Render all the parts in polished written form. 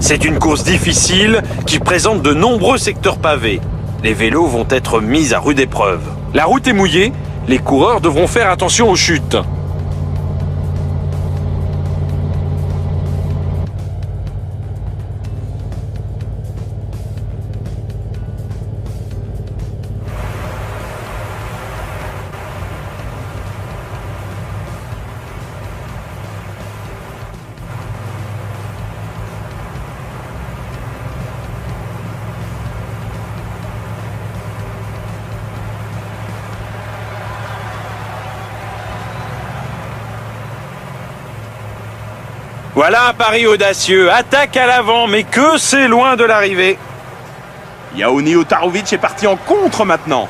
C'est une course difficile qui présente de nombreux secteurs pavés. Les vélos vont être mis à rude épreuve. La route est mouillée, les coureurs devront faire attention aux chutes. Voilà un pari audacieux, attaque à l'avant, mais que c'est loin de l'arrivée. Yaoni Otarovic est parti en contre maintenant.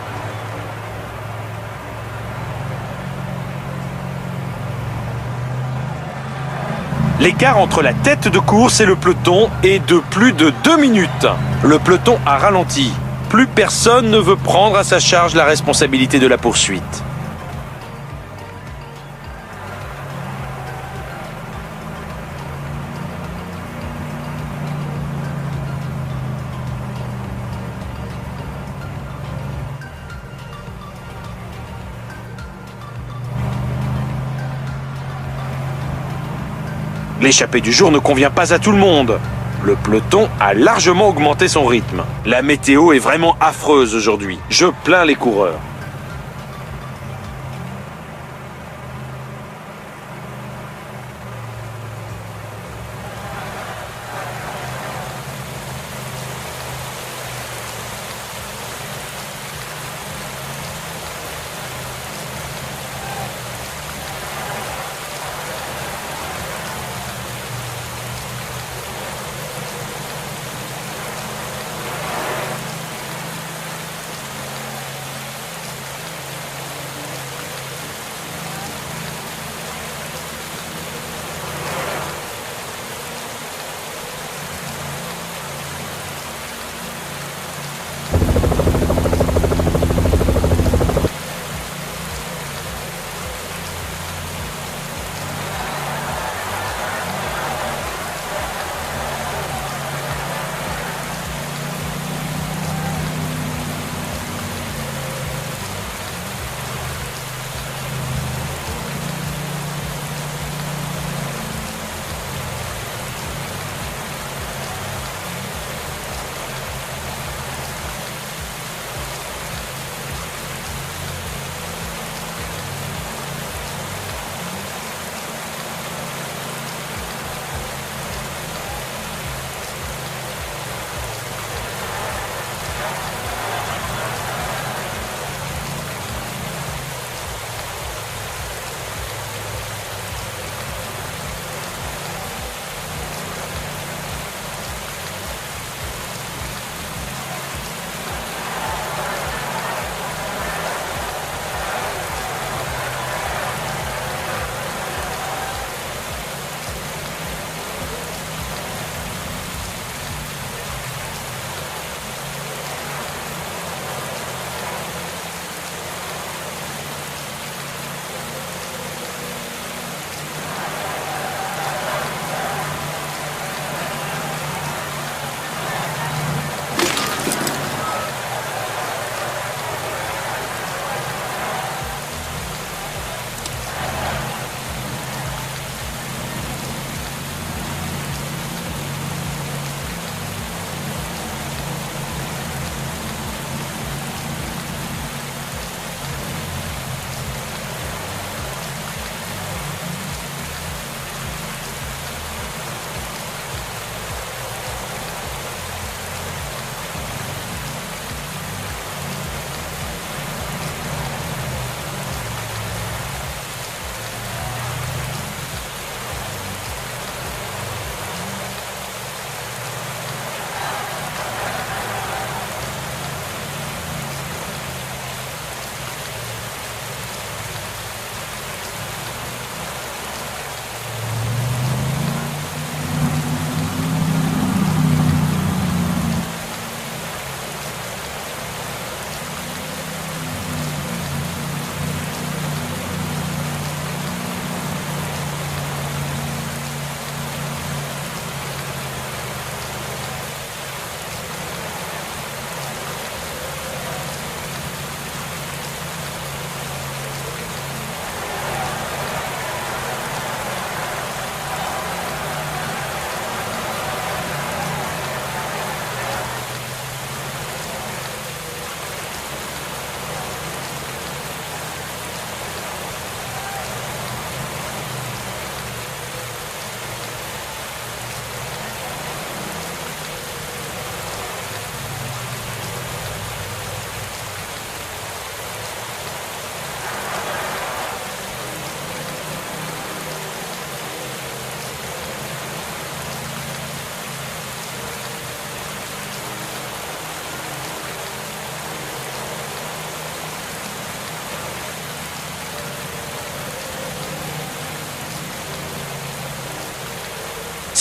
L'écart entre la tête de course et le peloton est de plus de 2 minutes. Le peloton a ralenti. Plus personne ne veut prendre à sa charge la responsabilité de la poursuite. L'échappée du jour ne convient pas à tout le monde. Le peloton a largement augmenté son rythme. La météo est vraiment affreuse aujourd'hui. Je plains les coureurs.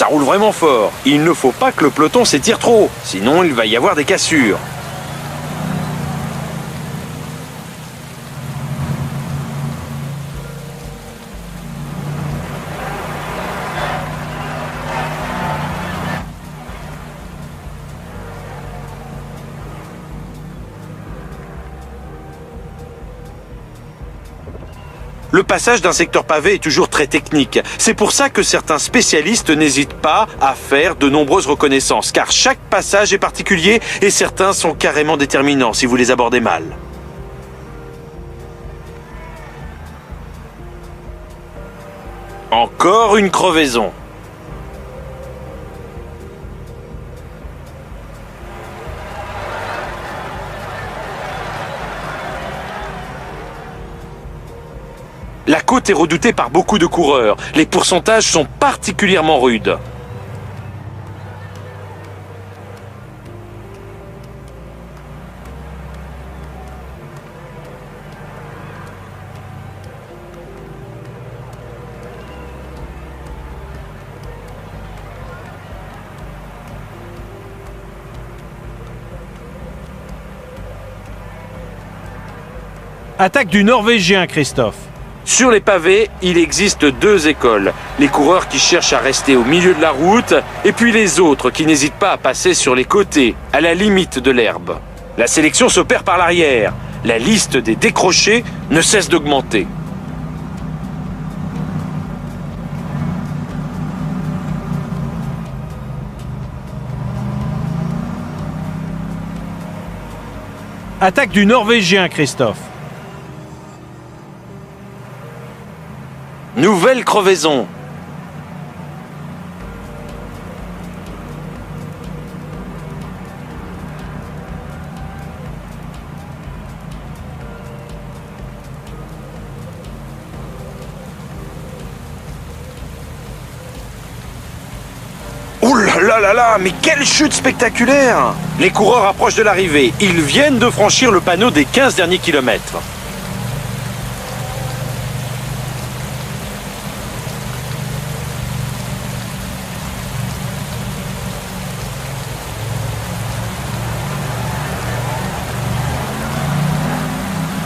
Ça roule vraiment fort. Il ne faut pas que le peloton s'étire trop, sinon il va y avoir des cassures. Le passage d'un secteur pavé est toujours très technique. C'est pour ça que certains spécialistes n'hésitent pas à faire de nombreuses reconnaissances, car chaque passage est particulier et certains sont carrément déterminants si vous les abordez mal. Encore une crevaison. La côte est redoutée par beaucoup de coureurs. Les pourcentages sont particulièrement rudes. Attaque du Norvégien, Christophe. Sur les pavés, il existe deux écoles. Les coureurs qui cherchent à rester au milieu de la route, et puis les autres qui n'hésitent pas à passer sur les côtés, à la limite de l'herbe. La sélection s'opère par l'arrière. La liste des décrochés ne cesse d'augmenter. Attaque du Norvégien, Christophe. Nouvelle crevaison. Ouh là là là, mais quelle chute spectaculaire! Les coureurs approchent de l'arrivée. Ils viennent de franchir le panneau des 15 derniers kilomètres.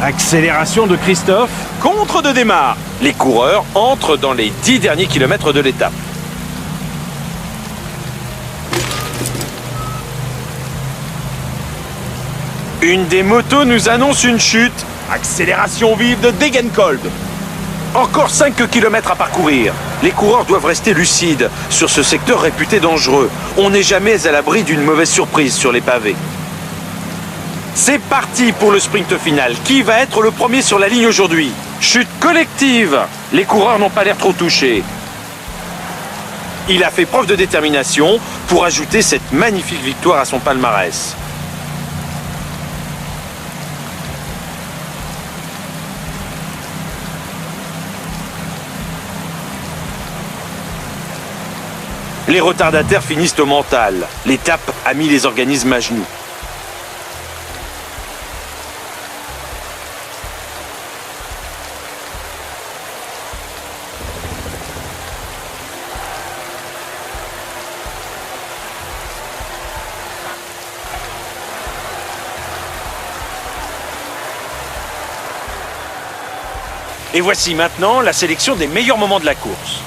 Accélération de Christophe. Contre de démarre. Les coureurs entrent dans les 10 derniers kilomètres de l'étape. Une des motos nous annonce une chute. Accélération vive de Degenkolb. Encore 5 kilomètres à parcourir. Les coureurs doivent rester lucides sur ce secteur réputé dangereux. On n'est jamais à l'abri d'une mauvaise surprise sur les pavés. C'est parti pour le sprint final. Qui va être le premier sur la ligne aujourd'hui? Chute collective. Les coureurs n'ont pas l'air trop touchés. Il a fait preuve de détermination pour ajouter cette magnifique victoire à son palmarès. Les retardataires finissent au mental. L'étape a mis les organismes à genoux. Et voici maintenant la sélection des meilleurs moments de la course.